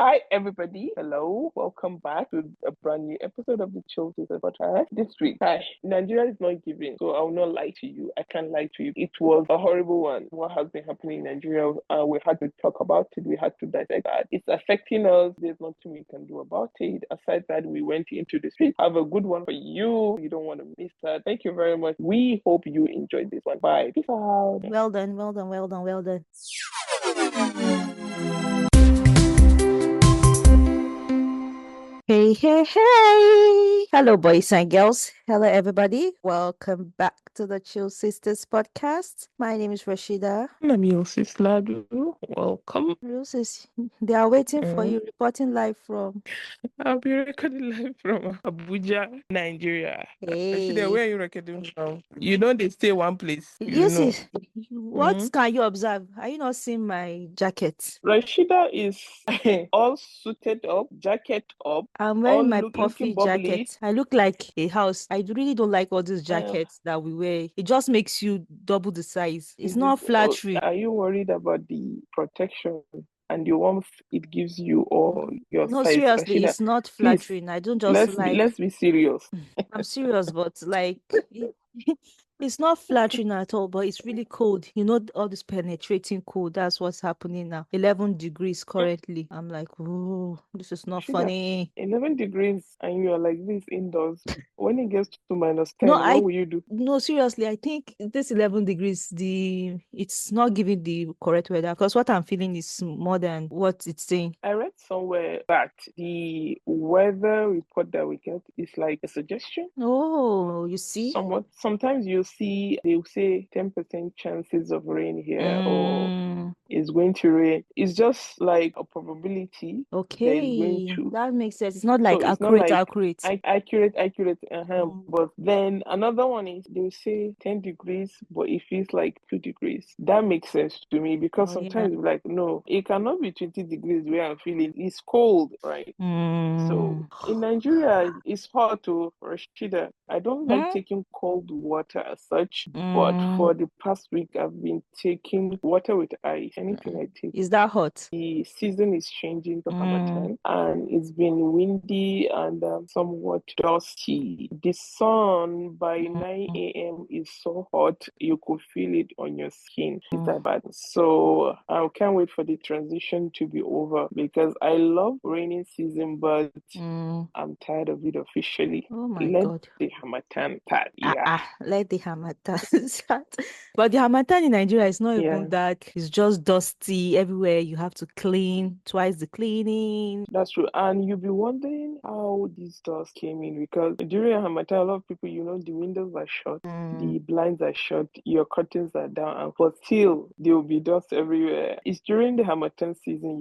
Hi, everybody. Hello. Welcome back to a brand new episode of the Chill Sisters podcast. This week, hi, Nigeria is not giving, so I will not lie to you. I can't lie to you. It was a horrible one. What has been happening in Nigeria, we had to talk about it. We had to dissect that. It's affecting us. There's nothing we can do about it. Aside that, we went into the street. Have a good one for you. You don't want to miss that. Thank you very much. We hope you enjoyed this one. Bye. Peace out. Well done, well done, well done, well done. Hey, hey, hey. Hello, boys and girls. Hello, everybody. Welcome back to the Chill Sisters podcast. My name is Rashida. I'm your sis Ladu. Welcome. Roses, they are waiting for you, reporting live from. I'll be recording live from Abuja, Nigeria. Rashida, Hey, where are you recording from? You know they stay one place, you know. Roses, what can you observe? Are you not seeing my jacket? Rashida is all suited up, jacket up, I'm all wearing my looking puffy bubbly. jacket. I look like a house. I really don't like all these Uh, jackets that we wear. It just makes you double the size. It's is it? not flattering. Are you worried about the protection and the warmth it gives you, or your No, size, seriously, Rashida? it's not Please, flattering. I don't just let's like. be serious. I'm serious, but like, it's not flattering at all. But it's really cold. You know, all this penetrating cold. That's what's happening now. 11 degrees currently. I'm like, oh, this is not Rashida, funny. 11 degrees and you're like this indoors. When it gets to minus No, 10, what will you do? no, seriously, I think this 11 degrees, it's not giving the correct weather because what I'm feeling is more than what it's saying. I read somewhere that the weather report that we get is like a suggestion. Oh, you see? Sometimes you see they'll say 10% chances of rain here, or Mm, it's going to rain. It's just like a probability that it's going okay, to. that makes sense. It's not So like it's not accurate, like accurate. accurate. Mm, But then another one is they'll say 10 degrees, but it feels like 2 degrees. That makes sense to me because oh yeah. sometimes you're like, no, it cannot be 20 degrees where I'm feeling it's cold, right? So Mm. in Nigeria, it's hot to Rashida. I don't like Hmm? taking cold water as such, but Mm. for the past week, I've been taking water with ice. Anything I take. Is that hot? The season is changing to Mm. Hamatan, and it's been windy and somewhat dusty. The sun by 9 a.m. is so hot, you could feel it on your skin. It's Mm. that bad. So I can't wait for the transition to be over because I love rainy season, but Mm. I'm tired of it officially. Oh my Let God. the Hamatan part. Yeah. Let the harmattan start. But the harmattan in Nigeria is not even Yeah. that. It's just dusty everywhere. You have to clean twice the cleaning. That's true. And you'll be wondering how this dust came in because during Harmattan, a lot of people, the windows are shut, Mm. the blinds are shut, your curtains are down, and but still there will be dust everywhere. It's during the Harmattan season,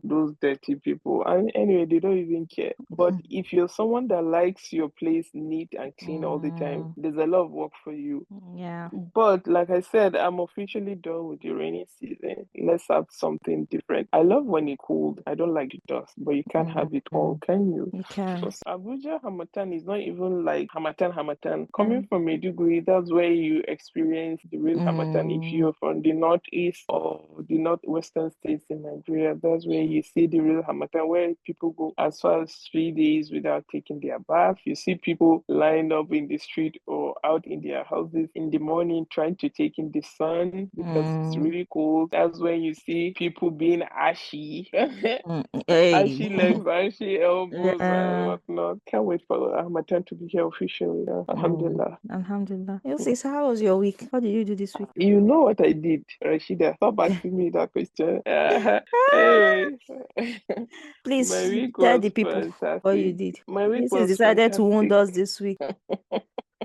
those dirty people. And anyway, they don't even care. But Mm. if you're someone that likes your place neat and clean all the time, Mm. there's a lot of work for you. Yeah. But like I said, I'm officially done with the rainy season. Let's have something different. I love when it's cold. I don't like the dust, but you can't have it all, Mm. can you? You can. Because Abuja Hamatan is not even like Hamatan. Coming Mm. from Maiduguri, that's where you experience the real Hamatan. If Mm. you're from the northeast or the northwestern states in Nigeria, that's where you see the real Hamatan, where people go as far as 3 days without taking their bath. You see people lined up in the street or out in their houses in the morning trying to take in the sun because it's Mm. really cold. That's when you see people being ashy. Mm. Hey. Ashy legs, ashy elbows, and Yeah. whatnot. Can't wait for my turn to be here officially. Mm. Alhamdulillah. Alhamdulillah. Elsie, so how was your week? What did you do this week? You know what I did, Rashida. Stop asking me that question. Anyway, my Please week tell the was people what you fantastic. did. My week Mrs. was decided to wound fantastic. us this week.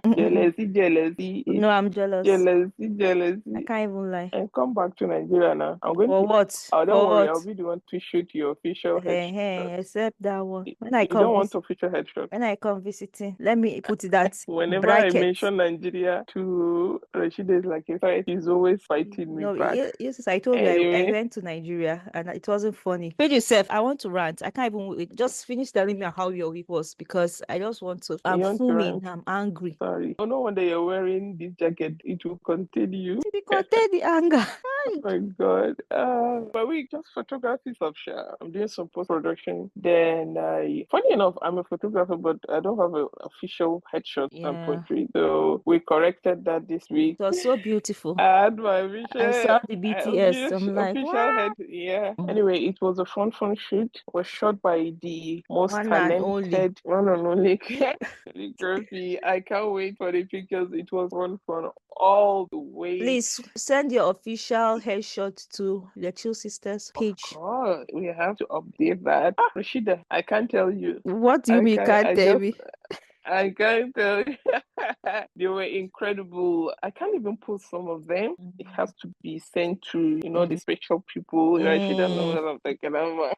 Jealousy, No, I'm jealous. jealousy, I jealousy. can't even lie. And come back to Nigeria now. I'm going For to. what? Oh, don't For worry. I'll what? be the one to shoot your official Hey, headshot. hey, except that one. You don't want official headshot. When I come visiting, let me put it that Whenever I bracket. mention Nigeria to Rashida, is like in fact, he's always fighting me No, back. yes, I told you I Anyway, went to Nigeria and it wasn't funny. Page yourself, I want to rant. I can't even wait. Just finish telling me how your week was because I just want to. I'm you want to fuming. rant? I'm angry. sorry. Oh, no wonder you're wearing this jacket. It will continue. To contain the anger. Oh my God. But we just photography of Sha. I'm doing some post production. Then funny enough, I'm a photographer, but I don't have an official headshot and Yeah. portrait. So we corrected that this week. It was so beautiful. I had my I official, saw the BTS. I'm like, official wow. head. Yeah. Mm. Anyway, it was a fun shoot. It was shot by the most One and only. talented one and only calligraphy. I can't wait for the pictures. It was fun all the way. Please send your official headshot to the Chill Sisters Of page. course, we have to update that. Rashida, I can't tell you. What do you mean, can't I tell just me? I can't tell you. They were incredible. I can't even post some of them. It Mm, has to be sent to, the mm, special people. Rashida knows mm. what I'm talking about.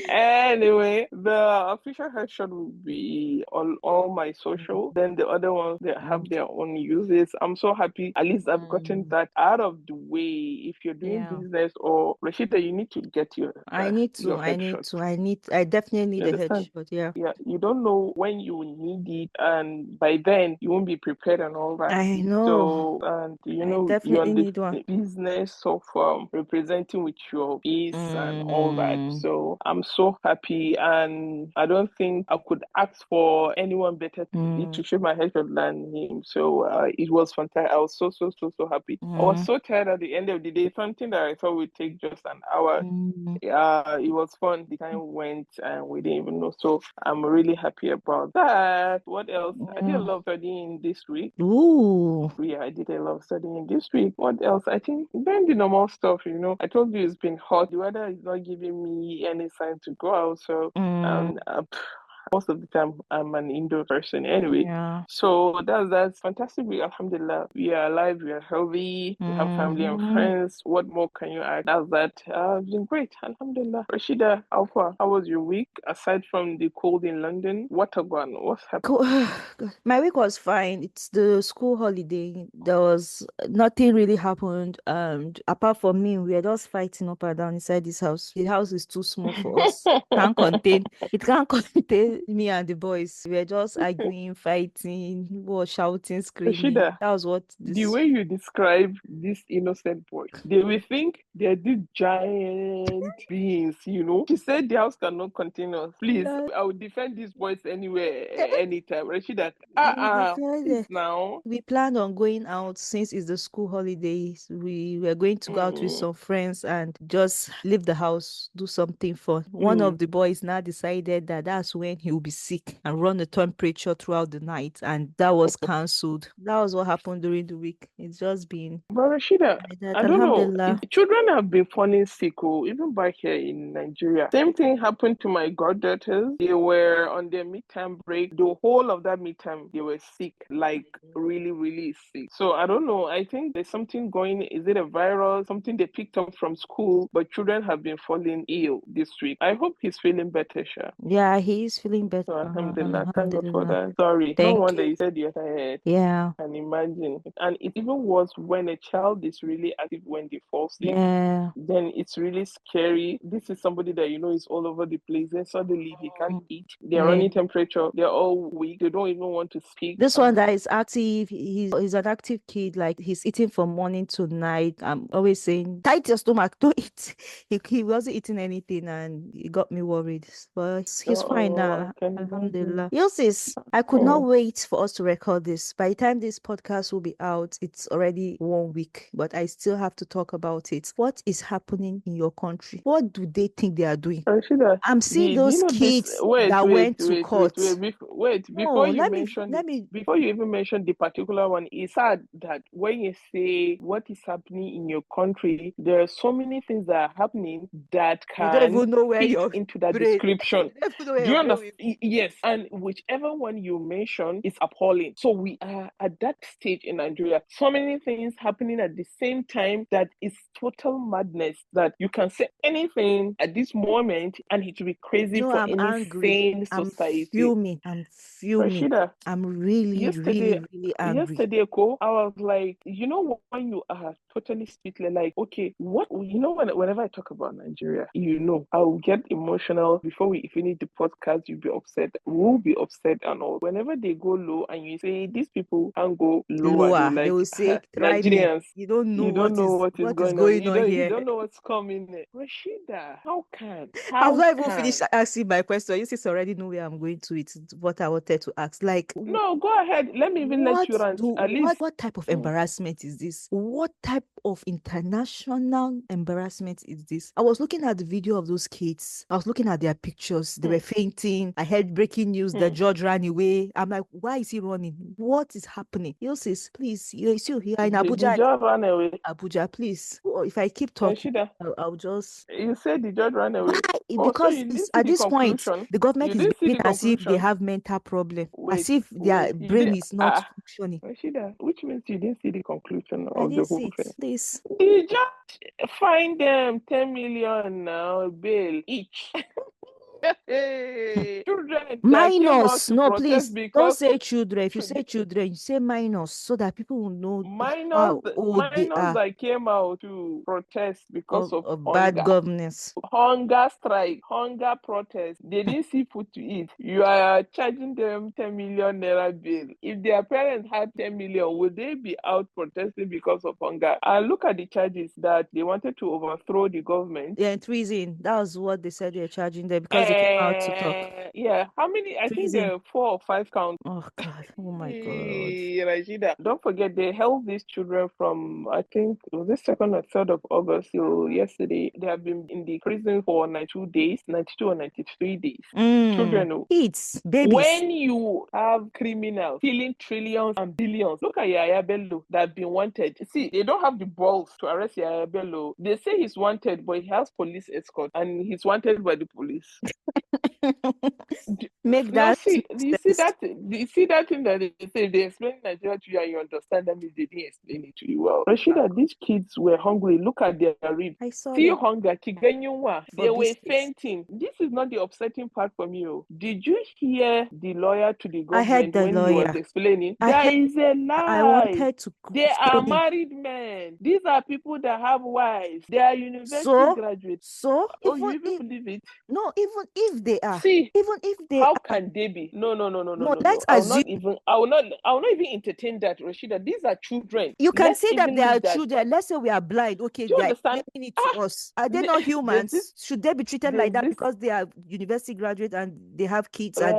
Anyway, the official headshot will be on all my Mm, social. Then the other ones they have okay. their own uses. I'm so happy. At least I've gotten Mm, that out of the way. If you're doing yeah. business or Rashida, you need to get I need to. your I need headshot. to. I definitely You need a understand? headshot. Yeah. Yeah, you don't know when you will need it, and by then you won't be prepared and all that. I know. So, and I you're definitely in the need one. business of representing with your face and all that. Mm, So, I'm so happy, and I don't think I could ask for anyone better mm, to shoot my headshot than him. So, it was fantastic. I was so happy. I was mm, so tired at the end of the day, something that I thought would take just an hour. mm, Yeah, it was fun. The time went and we didn't even know. So I'm really happy about that. What else? I did a mm. lot of studying this week. Ooh. Yeah, I did a lot of studying this week. What else? I think then the normal stuff. I told you it's been hot. The weather is not giving me any sign to go out. So Mm, um, uh, most of the time I'm an indoor person anyway. yeah. So that's fantastic. Alhamdulillah, we are alive, we are healthy, we have family and Mm-hmm. friends. What more can you add? That's that. It's been great, Alhamdulillah. Rashida, Alpha, how was your week? Aside from the cold in London, what's happened? Cool. My week was fine. It's the school holiday. There was nothing really happened. And apart from me, we are just fighting up and down inside this house. The house is too small for us. Can't contain it can't contain me and the boys. We were just arguing, fighting, we were shouting, screaming. Rashida, That was what the this way you describe these innocent boys, they will think they're these giant beings. She said the house cannot contain us. Please, yeah, I will defend these boys anywhere, yeah, anytime. Rashida, we please decided. now. We planned on going out since it's the school holidays. We were going to go out with Mm, some friends and just leave the house, do something fun. One mm. of the boys now decided that that's when he will be sick and run the temperature throughout the night, and that was cancelled. That was what happened during the week. It's just been But Rashida, like that. I don't know. Alhamdulillah. Children have been falling sick, even back here in Nigeria. Same thing happened to my goddaughters. They were on their midterm break. The whole of that midterm, they were sick, like really, really sick. So I don't know. I think there's something going. Is it a virus? Something they picked up from school? But children have been falling ill this week. I hope he's feeling better, Sha. Yeah, he is feeling better. So Alhamdulillah, thank God for Alhamdulillah. that. Sorry, no Thank wonder you. you said you're tired. Yeah. Can imagine. And it's even worse when a child is really active when they fall sick. Yeah. Then it's really scary. This is somebody that is all over the place. Then suddenly he can't Mm. eat. They're Yeah. running temperature. They're all weak. They don't even want to speak. This one that is active, he's an active kid. Like he's eating from morning to night. I'm always saying, tight your stomach, don't eat. He wasn't eating anything, and it got me worried. But he's fine Oh, I now. can imagine. Alhamdulillah. Yosis, I could not Oh, wait for us to record this. By the time this podcast will be out, it's already 1 week, but I still have to talk about it. What is happening in your country? What do they think they are doing? Rashida, I'm seeing do you those know this? kids Wait, that wait, went to wait, wait, court. wait, No, before you mention let it, me before you even mention the particular one, it's sad that when you say what is happening in your country, there are so many things that are happening that You don't can even know where fit your into that brain. description. You don't even know where Do your you brain will understand? be. Yes, and whichever one you mention is appalling. So we are at that stage in Nigeria. So many things happening at the same time that is total madness. That you can say anything at this moment, and it will be crazy for I'm any angry. sane I'm society. fuming. I'm fuming. Rashida, I'm really, yesterday really, really angry. yesterday Ko, I was like, when you are totally speechless, like, okay, what whenever I talk about Nigeria, I will get emotional before we finish the podcast. You be upset. We'll be upset and all. Whenever they go low and you say these people can go lower, they'll Lower. They like will say, try me. Nigerians. You don't know You don't know what is what is going on. going on You here. don't know what's coming. Rashida, how can? I've How not even finished can? asking my question. You see, already know where I'm going to. It's what I wanted to ask. Like, No, go ahead. Let me even let you rant. At least. what type of Mm, embarrassment is this? What type of international embarrassment is this? I was looking at the video of those kids. I was looking at their pictures. They were mm, fainting. I heard breaking news that mm. George ran away. I'm like, why is he running? What is happening? You says, please, you're still here in The Abuja. judge ran away. Abuja, please. Or if I keep talking, Rashida, I'll just you said the judge ran why? away. Oh, so Because you didn't see at the this point, conclusion? the government You is didn't see behaving the as if they conclusion? have mental problem, as Wait, if their wait. You brain did is not functioning. Rashida, which means you didn't see the conclusion I of the didn't whole see it. thing. Please. The judge fined them 10 million now bail each. Hey, children that came out Minors. to No, protest please. Don't because say children. If you say the children, you say minors so that people will know minors, how old they minors are that came out to protest because of of bad hunger. governance. Hunger strike, hunger protest. They didn't see food to eat. You are charging them 10 million naira bill. If their parents had 10 million, would they be out protesting because of hunger? And look at the charges that they wanted to overthrow the government. They're in treason. That was what they said they're charging them because they came out to talk. Yeah, how many? I think Treason. there are 4 or 5 counts. Oh, God. Oh, my God. Rashida, don't forget they held these children from I think it was the 2nd or 3rd of August till yesterday. They have been in the prison for 92 days, 92 or 93 days. Children, oh. Kids, babies. When you have criminals stealing trillions and billions, look at Yaya Bello that have been wanted. See, they don't have the balls to arrest Yaya Bello. They say he's wanted, but he has police escort and he's wanted by the police. Make No, that see, sense. you see that thing that they say they explain Nigeria to you and you understand that means they didn't explain it to you well. Rashida, these kids were hungry. Look at their ribs. I saw See them hunger, Kigenyunwa. for They were biscuits. fainting. This is not the upsetting part for me. Oh. Did you hear the lawyer to the I heard government the when he was lawyer. explaining? I There heard. is a I lie. wanted to They are scold him. married men. These are people that have wives. They are university So, graduates. so Oh, even you even if believe it? no, even if they are, See, even if they how are, can they be? No, no, no, no, no, no, no, no. let's assume I will not even entertain that, Rashida. These are children. you can Let's say that even they are leave that. children. Let's say we are blind. Okay, Do you they are understand? explaining it to Ah, us. Are they the- not there's this humans? Should they be treated like there's that this because they are university graduates and they have kids and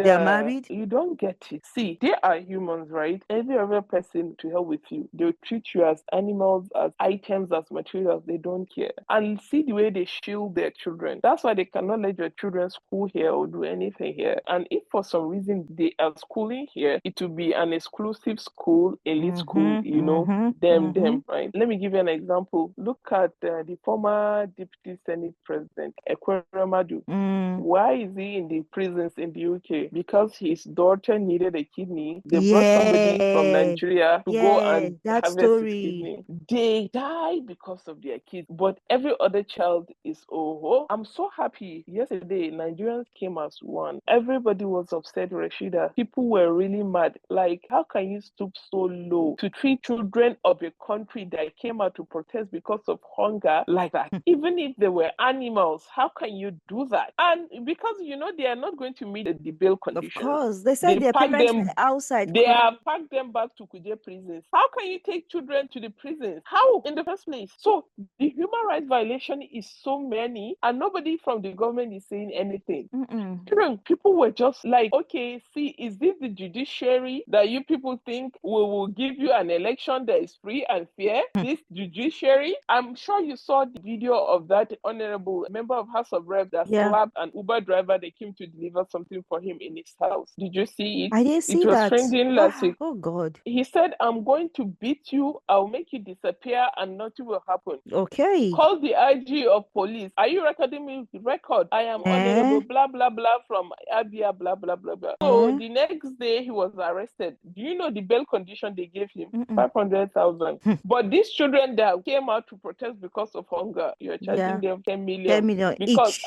they are Rashida, married? you don't get it. See, they are humans, right? Every other person to help with you, they'll treat you as animals, as items, as materials. They don't care. And see the way they shield their children. That's why they cannot let your children school here or do anything here. And if for some reason they are schooling here, it will be an exclusive school, elite school, Mm-hmm, mm-hmm, mm-hmm. them, right? Let me give you an example. Look at the former Deputy Senate President, Ekweremadu. Mm. Why is he in the prisons in the UK? Because his daughter needed a kidney. They brought somebody from Yeah, Nigeria to go yeah, and that harvest his story. kidney. They die because of their kids, but every other child is oh. I'm so happy. Yesterday, Nigerians came as one. Everybody was upset, Rashida. People were really mad. Like, how can you stoop so low to treat children of a country that came out to protest because of hunger like that? Even if they were animals, how can you do that? And because they are not going to meet the bail Of conditions, course, they said they their pack parents were them outside they crying. have packed them back to Kuje prisons. How can you take children to the prisons? How in the first place? So the human rights violation is so many, and nobody from the government is saying anything. Mm-mm. People were just like, okay, see, is this the judiciary that you people think will give you an election that is free and fair? This judiciary? I'm sure you saw the video of that honorable member of House of Reps that Yeah, slapped an Uber driver that came to deliver something for him in his house. Did you see it? I didn't It see was that. trending last week. Oh God. He said, I'm going to beat you, I'll make you disappear, and nothing will happen. Okay. Call the IG of police. Are you recording me? Record. I am honorable, Eh? blah, blah, blah, from Abia, blah, blah, blah, blah. So Eh? the next day he was arrested. Do you know the bail condition they gave him? Mm-mm. 500,000. But these children that came out to protest because of hunger, you're charging Yeah, them 10 10 million. million Because each.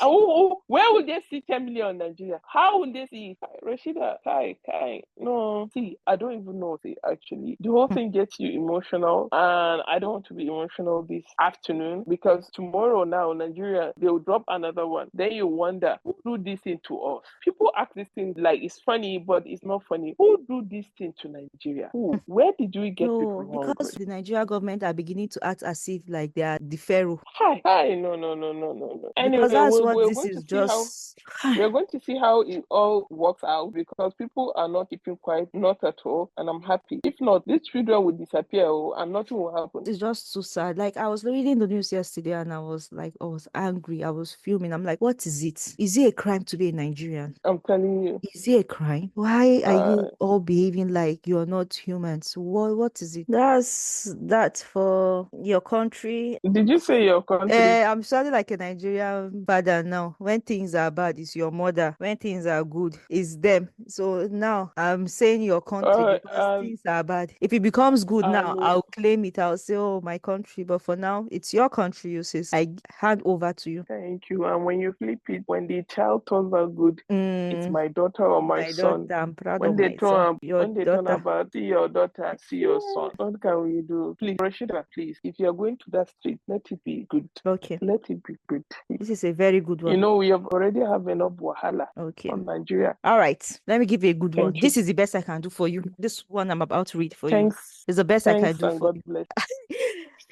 where will they see 10 million in Nigeria? How will they see it? Rashida, Kai, no. See, I don't even know. See, actually, the whole thing gets you emotional, and I don't want to be emotional this afternoon because tomorrow now Nigeria they will drop another one. Then then you wonder, who do this thing to us? People ask this thing like it's funny, but it's not funny. Who do this thing to Nigeria? Who? Where did we get people No, hungry? because the Nigeria government are beginning to act as if like they are the pharaoh. Hi, no, no, no, no, no, no. Because Anyway, that's what we're this going to is see how just. we're going to see how it all works out, because people are not keeping quiet, not at all, and I'm happy. If not, these children will disappear, and nothing will happen. It's just so sad. Like I was reading the news yesterday and I was like, I was angry. I was fuming. I'm like, what is it? Is it a crime to be a Nigerian? I'm telling you. Is it a crime? Why are Uh, you all behaving like you're not humans? What is it? That's that for your country. did you say your country? I'm sounding like a Nigerian father now. When things are bad, it's your mother. When things are good, it's them. So now I'm saying your country Uh, because um, things are bad. If it becomes good I now, mean, I'll claim it. I'll say, oh, my country. But for now, it's your country, you sis. I hand over to you. thank you. And when you flip it, when the child turns out good, it's Mm, my daughter or my my daughter, son. I'm proud When of they my son. turn Your when they turn daughter. about, see your daughter, see your son. What can we do? Please, Rashida, please, if you're going to that street, let it be good. Okay. Let it be good. This is a very good You one. know, we have already have enough wahala Okay. from Nigeria. All right. Let me give you a good one. Thank you. This is the best I can do for you. This one I'm about to read for you. Thanks. It's the best I can Thanks do and for God you. bless.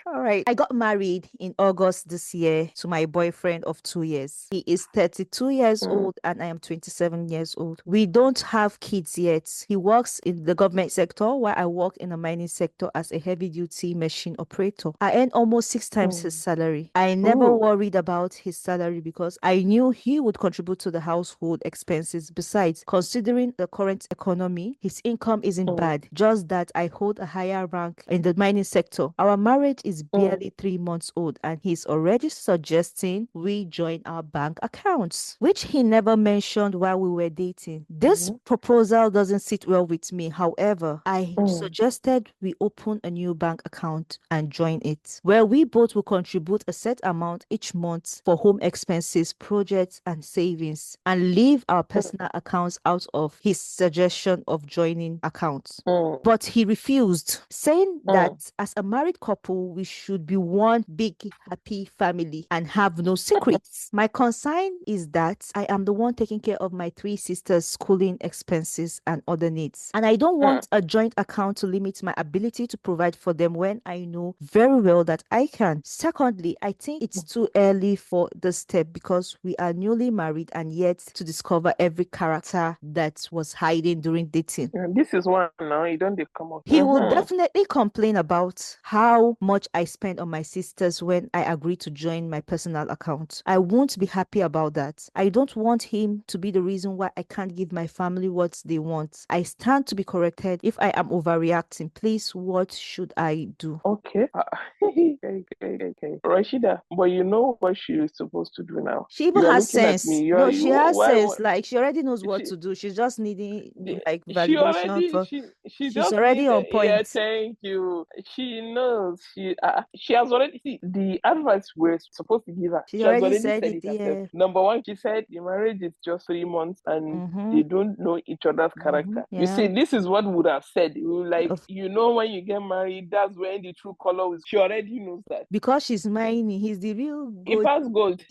All right. I got married in August this year to my boyfriend of 2 years. He is 32 years Mm, old and I am 27 years old. We don't have kids yet. He works in the government sector while I work in the mining sector as a heavy duty machine operator. I earn almost 6 times his mm. salary. I never Ooh. worried about his salary because I knew he would contribute to the household expenses. Besides, considering the current economy, his income isn't Mm, bad, just that I hold a higher rank in the mining sector. Our marriage is mm, barely 3 months old and he's already suggesting we join our bank accounts, which he never mentioned while we were dating. This mm, proposal doesn't sit well with me. However, I mm, suggested we open a new bank account and join it, where we both will contribute a set amount each month for home expenses, projects, and savings, and leave our mm, personal accounts out of his suggestion of joining accounts. mm, But he refused, saying that mm. as a married couple, we should be one big happy family and have no secrets. My concern is that I am the one taking care of my three sisters' schooling expenses and other needs. And I don't Mm. want a joint account to limit my ability to provide for them when I know very well that I can. Secondly, I think it's too early for the step because we are newly married and yet to discover every character that was hiding during dating. Yeah, this is one now. You don't they come out. He will definitely complain about how much I spend on my sisters when I agree to join my personal account. I won't be happy about that. I don't want him to be the reason why I can't give my family what they want. I stand to be corrected if I am overreacting. Please, what should I do? Okay. Okay. Rashida, but you know what she is supposed to do now. She even You are has looking at sense. me. You are No, you. she has Why? sense. What? Like she already knows what She to do. She's just needing the, like she validation already for. she She's just already need on yeah, point. thank you. She knows she has already see the advice we're supposed to give her. She She has already already said said it. it herself. Yeah. Number one, she said the marriage is just 3 months and Mm-hmm. they don't know each other's Mm-hmm. character. You Yeah. see, this is what would have said. We were like, Of when you get married, that's when the true color is. She already knows that. because she's mining. He's the real He gold. passed gold.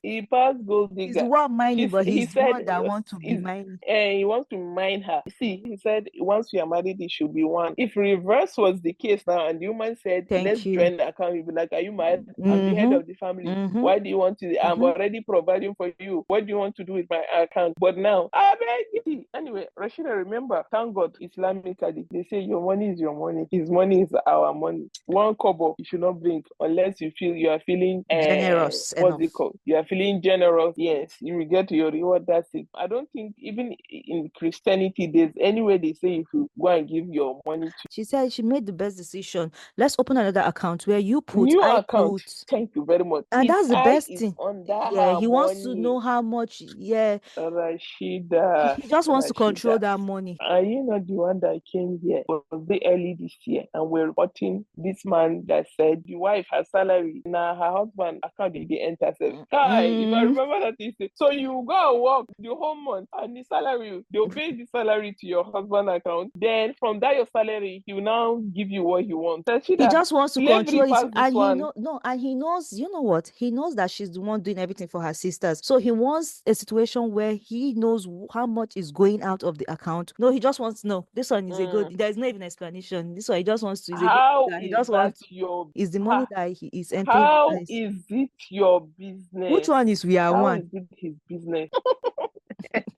He passed gold He's the digger. one mining, but He he's the said one that want to be mining. he wants to mine her. See, he said once you are married, it should be one. If reverse was the case now, and the woman said, "Let's Thank you. join the account," you'd be like, "Are you mad? I'm the head Mm-hmm. of the family. Mm-hmm. Why do you want to? I'm Mm-hmm. already providing for you. What do you want to do with my account?" But now, I beg you. Anyway, Rashida, remember, thank God, Islamically, they say your money is your money. His money is our money. One kobo you should not blink unless you are feeling Generous what's it enough. called? You are feeling generous. Yes, you will get your reward. That's it. I don't think even in Christianity there's any way they say if you go and give your money to She said she made the best decision. Let's open another account where you put, new I account. put, Thank you very much. and His that's the eye best is thing. on that Yeah, her he wants to money. know how much. Yeah, Rashida, he just wants to control Rashida. that money. Are you not the one that came here? Was the early this year and we're reporting this man that said the wife has salary. Now her husband account did enter. Hi, if I Mm, remember that he said, so you go and work the whole month and the salary, they'll pay the salary to your husband account. Then Then from that your salary, he will now give you what he wants. He Rashida, just wants to let's control read it, past this and he one. know no, and he knows, you know what? He knows that she's the one doing everything for her sisters. So he wants a situation where he knows how much is going out of the account. No, he just wants to know. This one is a good. There's no even explanation. This one he just wants to. Is a good. How He is just that wants to. your Is the money ha, that he is entering his how eyes. is it your Which business? one is we are How one? is it his business?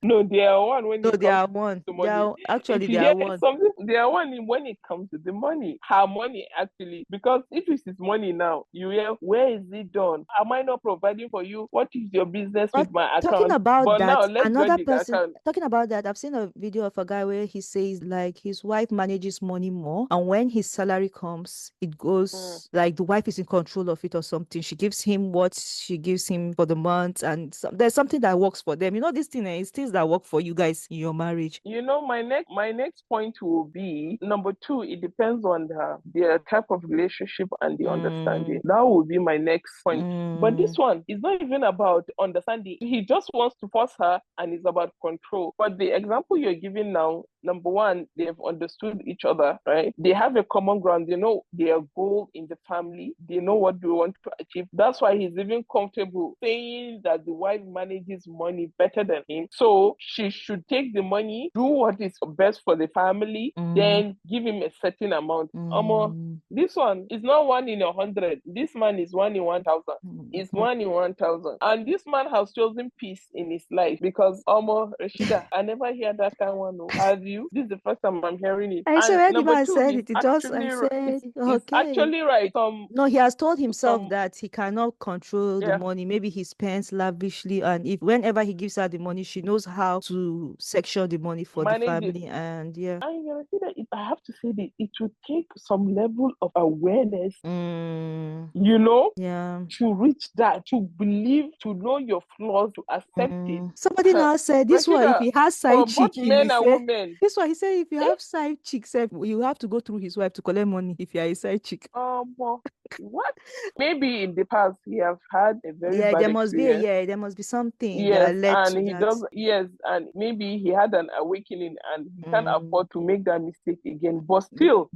No, they are one when No, it they comes are one. to They money. are actually If they you are hear one. something, they are one when it comes to the money. Her money, actually. Because if it's his money now, you hear, where is it done? Am I not providing for you? What is your business But with my talking account? about But now that, let's join another the person account. talking about that, I've seen a video of a guy where he says like his wife manages money more, and when his salary comes, it goes like the wife is in control of it or something. She gives him what she gives him for the month, and there's something that works for them. You know, this thing is things that work for you guys in your marriage. You know, my next point will be number two. It depends on the type of relationship and the understanding. That will be my next point. But this one is not even about understanding. He just wants to force her, and it's about control. But the example you're giving now, number one, they've understood each other, right? They have a common ground. They know their goal in the family. They know what they want to achieve. That's why he's even comfortable saying that the wife manages money better than him. So she should take the money, do what is best for the family, then give him a certain amount. This one is not 1 in 100. This man is 1 in 1,000. It's 1 in 1,000. And this man has chosen peace in his life because Rashida, I never hear that kind of one. No. Have you? This is the first time I'm hearing it. I said And when the number man two, said he's it, it just I actually said it's okay. actually right. No, he has told himself Some that he cannot control the yeah, money. Maybe he spends lavishly, and if whenever he gives her the money, she knows how to section the money for the manage it. family. And yeah. And you see that I have to say that it will take some level of awareness, you know, Yeah. to reach that, to believe, to know your flaws, to accept it. Somebody now said this one, if Rashida, he has for side both chick, he will men and say women, this one. He said if you have side chick, sef, you have to go through his wife to collect money if you are a side chick. well, what? Maybe in the past he have had a very Yeah, bad there must be experience. there must be something Yes, that led and to he that. does. Yes, and maybe he had an awakening, and he can't Mm. afford to make that mistake again. But still,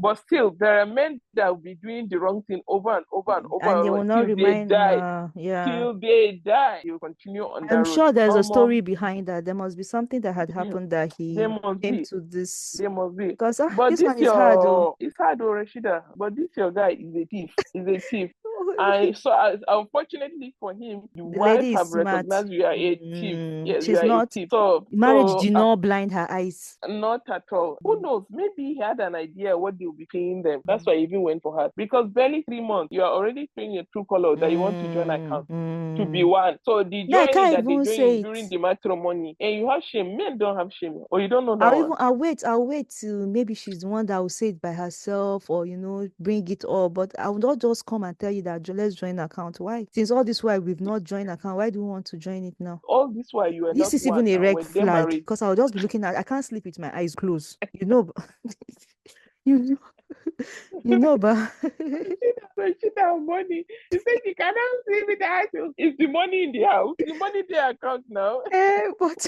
there are men that will be doing the wrong thing over and over and over And and they over will not till they remind die. yeah. Till they die, you continue on I'm that road. sure there's a story behind that. There must be something that had There, happened that there he must came be. to this. There must be. Because But this this one is hard, though. your it's hard, oh, Rashida. But this your guy is a thief. Is a thief. And so, unfortunately for him, the The wife lady is have smart. recognized you are a thief. Yes, you She's are a not. thief. So, Marriage so did not blind her eyes. not at all. Who knows? Maybe he had an idea what they'll be paying them. That's Mm. why he even went for her. Because barely 3 months, you are already showing a true color that you want to join account to be Mm. one. So the Yeah, I joining can't that they even join say during it. the matrimony, and you have shame. Men don't have shame, or you don't know that one. I'll wait till maybe she's the one that will say it by herself, or bring it up. But I will not just come and tell you that let's join account. Why? Since all this while we've not joined account, why do we want to join it now? All this while you are This not is even one, a and red when they're flag married, because I'll just be looking at. I can't sleep with my eyes closed. You know, you know, but she have money. He said she cannot see with the house. It's the money in the house. The money in their account now. but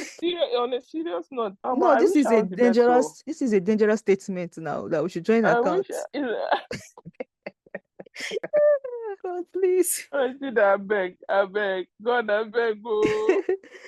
On a serious note, no, I this wish is I a was the best. So dangerous. This is a dangerous statement now that we should join I wish accounts. I, God, please. I did. I beg, God, I beg, go.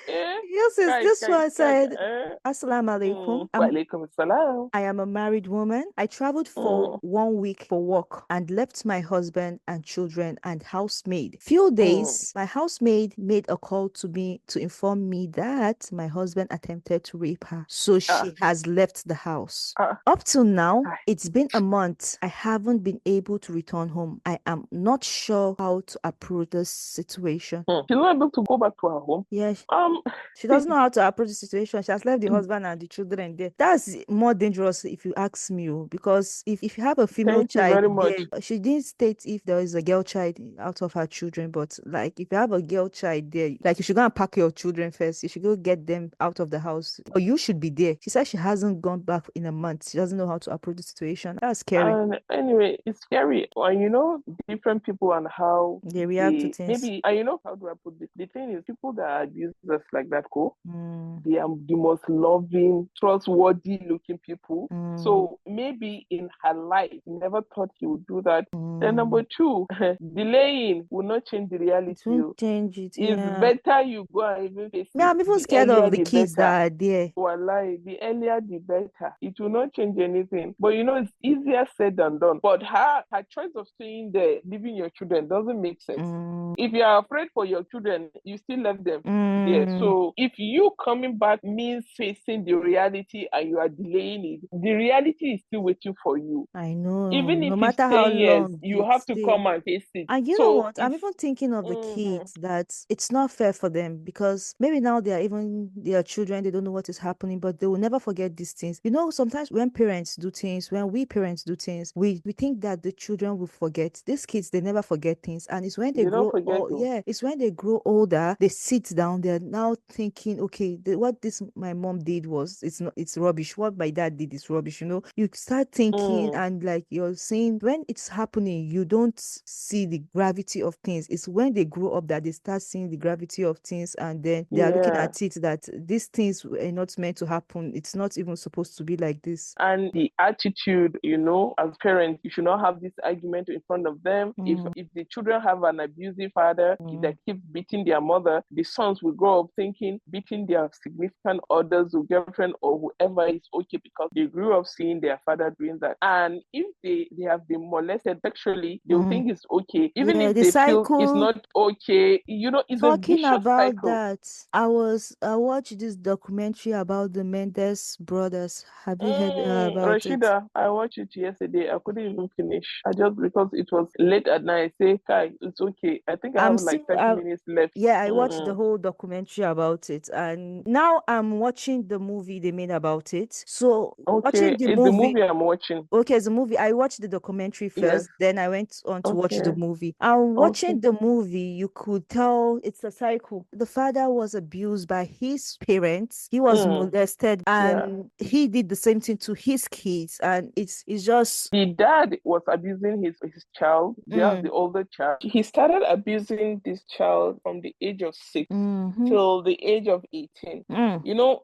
Eh, Yes, is this one said, eh. Assalamu alaikum. Wa alaikum salam. I am a married woman. I traveled for 1 week for work and left my husband and children and housemaid. Few days, my housemaid made a call to me to inform me that my husband attempted to rape her. So Ah, she has left the house. ah. Up till now, Ah. it's been a month. I haven't been able to return home. I am not sure how to approach this situation. She's not able to go back to her home. Yes. Um, She doesn't know how to approach the situation. She has left the husband and the children there. That's more dangerous if you ask me, because if you have a female thank you child very there, much. she didn't state if there is a girl child out of her children, but like if you have a girl child there, like you should go and pack your children first. You should go get them out of the house. Or you should be there. She said she hasn't gone back in a month. She doesn't know how to approach the situation. That's scary. And anyway, it's scary. And different people and how They react to they things. maybe, and how do I put this? The thing is, people that abuse us like that, know, Mm, they are the most loving, trustworthy looking people. mm, So maybe in her life, never thought he would do that. Then number mm. two, delaying will not change the It reality. won't change it, It's yeah. better you go and even face Me, it. I'm even The scared earlier, of the the kids better. that are there. Wallahi, the earlier the better. It will not change anything. But you know, it's easier said than done. But her choice of staying there, leaving your children, doesn't make sense. Mm, If you are afraid for your children, you still left them there. mm, So if you coming back means facing the reality and you are delaying it, the reality is still waiting for you. I know. Even if No it's matter how 10 years, long you you have to stay. come and face it. And you know So what? I'm it's even thinking of the mhm, kids that it's not fair for them because maybe now they are even their children, they don't know what is happening, but they will never forget these things. You know, sometimes when parents do things, when we parents do things, we think that the children will forget. These kids, they never forget things. And it's when they they don't grow forget old, to. yeah, it's when they grow older, they sit down, they're now thinking, okay, what this my mom did was it's rubbish. What my dad did is rubbish, you know. You start thinking Mm, and like you're saying, when it's happening, you don't see the gravity of things. It's when they grow up that they start seeing the gravity of things and then they are looking yeah. at it that these things were not meant to happen. It's not even supposed to be like this. And the attitude, you know, as parents, you should not have this argument in front of them. If Mm, if the children have an abusive father mm, that keeps beating their mother, the sons will grow up thinking beating their significant others or girlfriend or whoever is okay because they grew up seeing their father doing that. And if they have been molested sexually, they'll mm. think it's okay. Even Yeah, if the they feel it's cycle. not okay, you know, it's a Talking vicious about cycle. that, I watched this documentary about the Mendes brothers. Have you heard about it? Rashida, I watched it yesterday. I couldn't even finish. I just because it was late at night. I say, Kai, it's okay. I think I I'm have like still 30 minutes left. Yeah, I watched the Mm. whole documentary about it, and now I'm watching the movie they made about it. So, watching Okay, the it's the movie, movie I'm watching. okay, as a movie, I watched the documentary Yes. first, then I went on to watch the Okay. movie. And Okay. watching the movie, you could tell it's a cycle. The father was abused by his parents, he was Mm. molested, Yeah. and he did the same thing to his kids. And it's just, The dad was abusing his child. That's the mm, older child. He started abusing this child from the age of 6 mm-hmm, till the age of 18. mm, You know,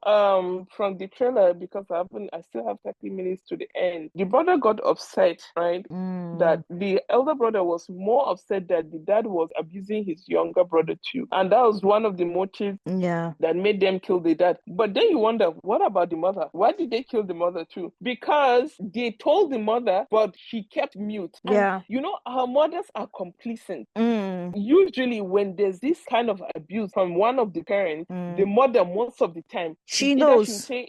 from the trailer, because I still have 30 minutes to the end. The brother got upset, right? mm, That the elder brother was more upset that the dad was abusing his younger brother too. And that was one of the motives yeah, that made them kill the dad. But then you wonder, what about the mother? Why did they kill the mother too? Because they told the mother, but she kept mute. And yeah, you know, her mothers are complacent. mm, Usually, when there's this kind of abuse from one of the parents, the mm. mother, most of the time, is She either she will knows. say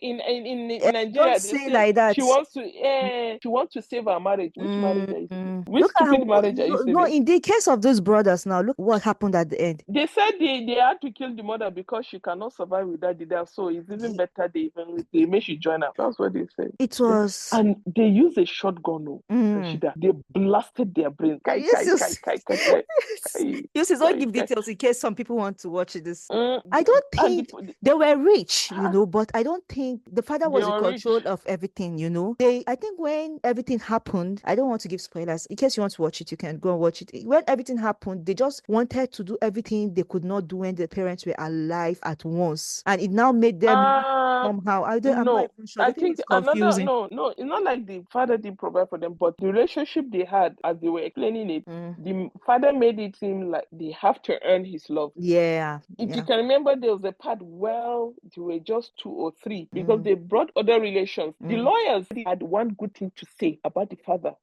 Eh, in don't Nigeria, they say say like that. she wants to save her marriage. Which marriage are you saving? Which Look at stupid marriage are you no, no, saving? in the case of those brothers now, look what happened at the end. They said they had to kill the mother because she cannot survive without the dad. So it's even Y- better they make she join her. That's what they said. It was, And they use a shotgun, oh, mm. Rashida. They blasted their brain. Kai, Yes, kai, kai, yes, kai, kai, kai, yes. kai, Yes, don't kai, give kai. details in case some people want to watch this. Mm, I don't and think they were rich, ah, but I don't think the father they was in were control rich. of everything, I think when everything happened, I don't want to give spoilers. In case you want to watch it, you can go and watch it. When everything happened, they just wanted to do everything they could not do when the parents were alive at once. And it now made them Uh, somehow. I'm not no, even sure. I The thing think is another confusing. no, it's not like the father didn't provide for them, but the relationship they had as they were explaining it, Mm, the father made it seem like they have to earn his love. yeah, If you yeah. can remember, there was a part well, they were just two or three because Mm, they brought other relations. The mm, lawyers had one good thing to say about the father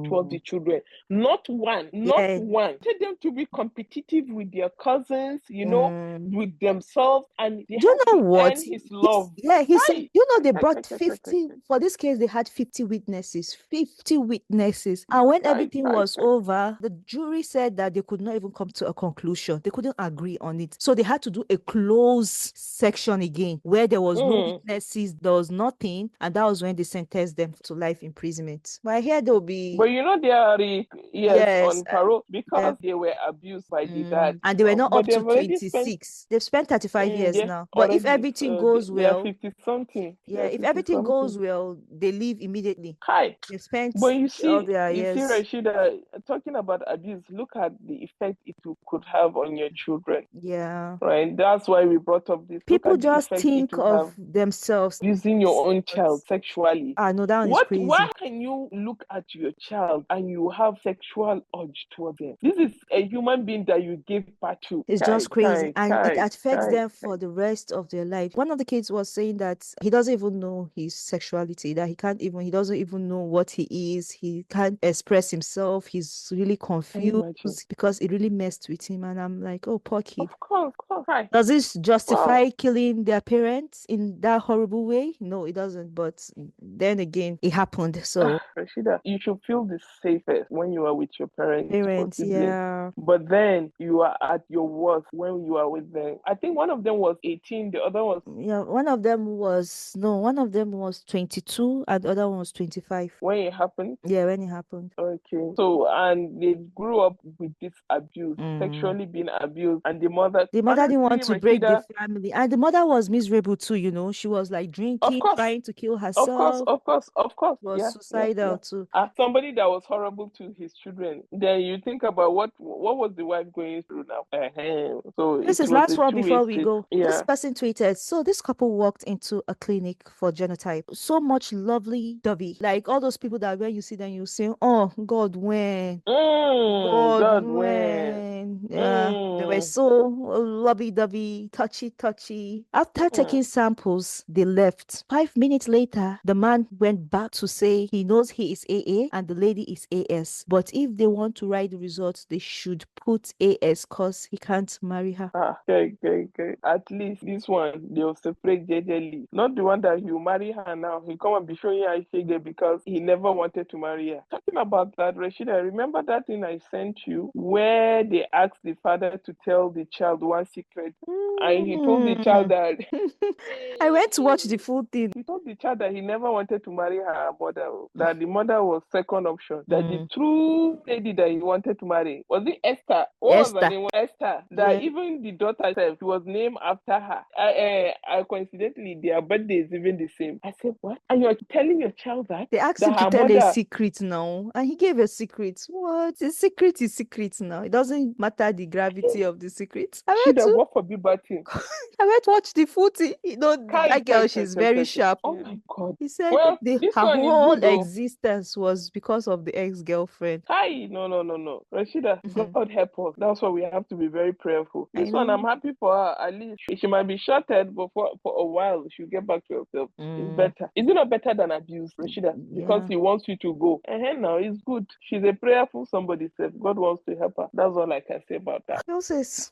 towards mm. the children. Not one, not Yeah. one. Tell them to be competitive with their cousins, Mm. with themselves, and they Do you have know to what? earn his love. He said, Hi! they Kai, kai, brought kai, kai, kai, 50, kai, for this case, they had 50 witnesses, 50 witnesses. And when kai, everything kai, was kai. over, the jury said that they could not even come to a conclusion. They couldn't agree on it. So they had to do a closed section again where there was no Mm. witnesses, there was nothing. And that was when they sentenced them to life imprisonment. But here they'll But be, you know they are yes yes, on parole yeah. because they were abused by the dad. And they were not But up they to have already spent 26. They've spent 35 years they've now. But if already everything goes they have well, 50 something. Yeah, if 50 everything goes something. well, they leave immediately. Hi. They spent But all their you see, years. Rashida, talking about abuse, look at the effect it could have on your children, Yeah. right? That's why we brought up this. Look People at the just effect it think will have of themselves. using your own child sexually. Ah, no, that one is Why crazy. can you look at your child and you have sexual urge towards them? This is a human being that you gave birth to. It's just crazy, and it affects them for the rest of their life. One of the kids was saying that he doesn't even know his sexuality, that he doesn't even know what he is. He can't express himself. He's really confused because it really messed with him. And I'm like, oh, poor kid. Of course. Right. Does this justify killing their parents in that horrible way? No, it doesn't. But then again, it happened. So, Rashida, you should feel the safest when you are with your parents or siblings. yeah. But then you are at your worst when you are with them. I think one of them was 18, the other was... Yeah, one of them was 22 and the other one was 25. When it happened? Yeah, when it happened. Okay. So, and they grew up with this abuse, sexually being abused, and the mother didn't want to break the Rashida, family, and the mother was miserable too. She was like drinking, trying to kill herself. Of course, Was yeah. suicidal too. As somebody that was horrible to his children, then you think about what was the wife going through now. So This it is was last a one two-way before we street. go. Yeah. This person tweeted, so this couple walked into a clinic for genotype. So much lovely dovey. Like all those people that when you see them, you say, oh, God, when? God, when? Yeah, they were so lovey-dovey, touchy. After taking samples, they left. 5 minutes later, the man went back to say he knows he is AA and the lady is AS. But if they want to write the results, they should put AS because he can't marry her. Okay. At least this one, they'll separate JJly. Not the one that he'll marry her now. He'll come and be showing her Ishege because he never wanted to marry her. Talking about that, Rashida, remember that thing I sent you where they asked the father to tell the child one secret? And he told the child that... I went to watch the full thing. He told the child that he never wanted to marry her mother, that the mother was second option, that the true lady that he wanted to marry was it Esther? What was her name? Esther. That even the daughter herself was named after her. Coincidentally, their birthday is even the same. I said, what? And you're telling your child that? They asked that him to her tell a mother... secret now, and he gave a secret. What? The secret is secret now. It doesn't matter the gravity of the secret. She that what for bad thing. I went to watch the footy. That girl, she's very sharp. Oh my God. He said Well, her this one is whole good though. existence was because of the ex-girlfriend. Hi, no. Rashida, God help us. That's why we have to be very prayerful. This one, I'm happy for her. At least she might be shorted, but for a while, she'll get back to herself. It's better. Is it not better than abuse, Rashida? Because he wants you to go. Now it's good. She's a prayerful somebody. Said God wants to help her. That's all I can say about that.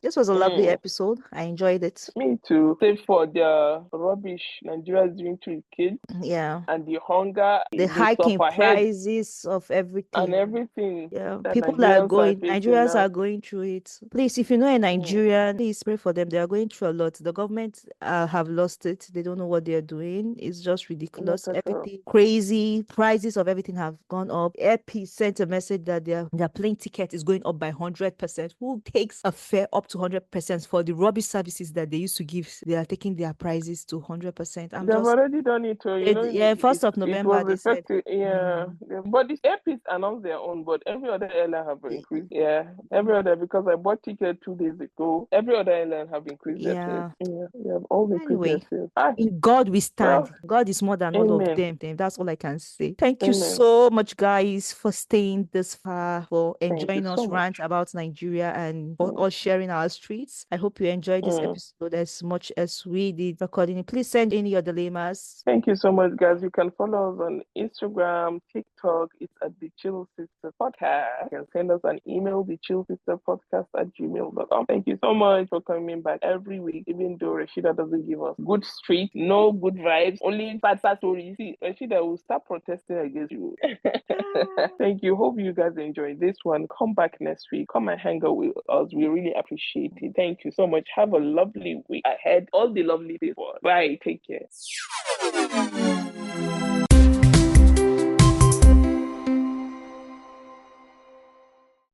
This was a lovely episode. I enjoyed it. Me too. Save for the rubbish Nigeria is doing to kids. Yeah. And the hunger, the hiking prices of everything. And everything. Yeah. People are going, Nigerians are going through it. Please, if you know a Nigerian, please pray for them. They are going through a lot. The government have lost it. They don't know what they're doing. It's just ridiculous. Everything crazy. Prices of everything have gone up. Ep.60 sent a message that their plane ticket is going up by 100%. Who takes a fare up to 100% for the rubbish services that they used to give? They are taking their prices to 100%. They've already done it. So, you know, 1st of November, they said. Yeah. But the Ep.60 announced their own, but every other airline have increased. Yeah. Every other, because I bought ticket 2 days ago. Every other airline have increased their fares. Yeah. All increased their fares. In God we stand. God is more than all of them. That's all I can say. Thank you so much, guys, for staying this far, for enjoying us rant about Nigeria and for us sharing our streets. I hope you enjoyed this episode as much as we did recording it. Please send in your dilemmas. Thank you so much, guys. You can follow us on Instagram, TikTok. It's at the Chill Sister Podcast. You can send us an email, thechillsisterpodcast@gmail.com. Thank you so much for coming back every week, even though Rashida doesn't give us good street, no good vibes, only bad stories. See, Rashida will start protesting against you. Thank you. Hope you guys enjoyed this one. Come back next week. Come and hang out with us. We really appreciate it. Thank you so much. Have a lovely week ahead. All the lovely things. Bye. Take care.